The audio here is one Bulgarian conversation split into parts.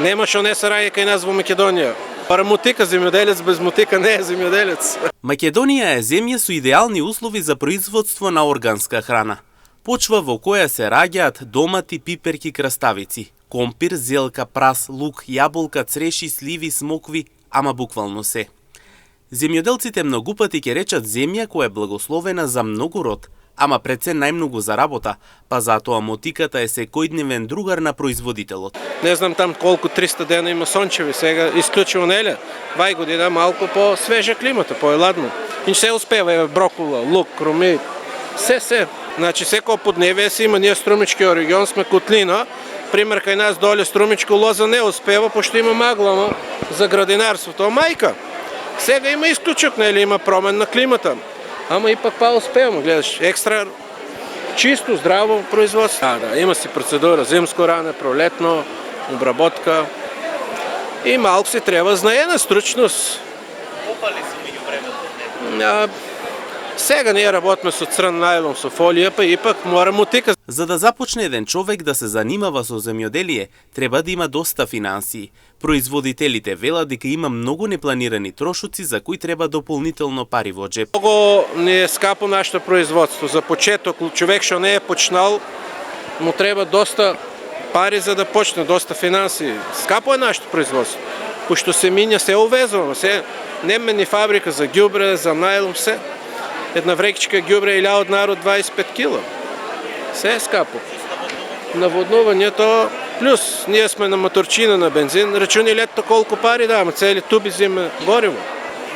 Нема што не се раѓа кај нас во Македонија. Пара мутика земјоделец без мутика не е земјоделец. Македонија е земја со идеални услови за производство на органска храна. Почва во која се раѓаат домати, пиперки, краставици, компир, зелка, прас, лук, јаболка, цреши, сливи, смокви, ама буквално се. Земјоделците многу пати ќе речат земја која е благословена за многу род, ама пред се најмногу за работа, па затоа мотиката е секојдневен другар на производителот. Не знам там колку 300 дена има сончеви, сега исклучиво неле. Вај година малку по свежа климата, по-ладно. И се успева, е брокула, лук, руми, се. Значи секој подневие си има, ние Струмичкиот регион сме котлина. Пример кај нас доле Струмичко лоза не успева, пошто има магла за градинарството. Мајка, сега има исклучок, нели има промен на климата. Ама ипак па успеваме, гледаш, екстра чисто, здраво производство. Да, има си процедура, зимско ране, пролетно, обработка. И малко си треба знаена стручност. Попали си меѓу времето? Сега ние работиме со црн најлон, со фолија, па ипак мора мутика. За да започне еден човек да се занимава со земјоделие, треба да има доста финансии. Производителите велат дека има многу непланирани трошоци за кои треба дополнително пари во джеп. Многу не е скапо нашето производство. За почеток, човек што не е почнал, му треба доста пари за да почне, доста финансии. Скапо е нашето производство. Пошто се минја, се увезуваме, се нема ни фабрика за ѓубре, за најлон, се. Една врекичка ѓубре илја од народ 25 кила. Се е скапо. Наводнувањето, плюс ние сме на моторчина на бензин, рачуни лето колку пари даваме, цели туби зиме гориво.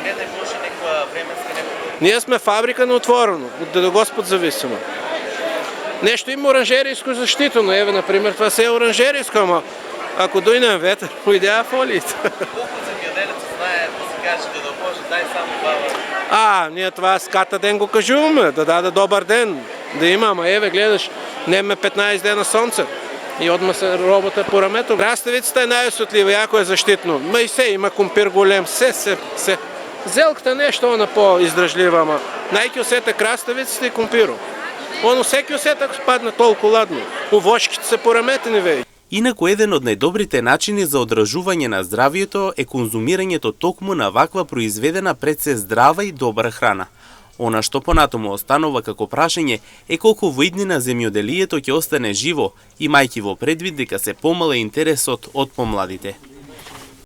Не да може некоја временска некоја... Ние сме фабрика на отворено, од Господ зависимо. Нешто има оранжеријско заштитено, еве, например, това се е оранжеријско, ама ако дојде ветер, уидеа фолиите. Колку земјоделец знае да се каже да може, дај само баба. Ние това ската ден го кажуваме, да даде добар ден, да има, ама еве, гледаш, нема 15 дена сонце и одма се работа по рамето. Краставицата е најосветлива, јако е заштитно. Ма и се, има компир голем, се. Зелката нешто она по-издржлива, ама најки осете краставицата и компиру. Оно секи осета ако спадне толку ладно. Увошките се пораметени веќе. Инаку еден од најдобрите начини за одржување на здравието е конзумирањето токму на ваква произведена пред се здрава и добра храна. Она што понатаму останува како прашање е колку во иднина земјоделието ќе остане живо, имајќи во предвид дека се помала интересот од помладите.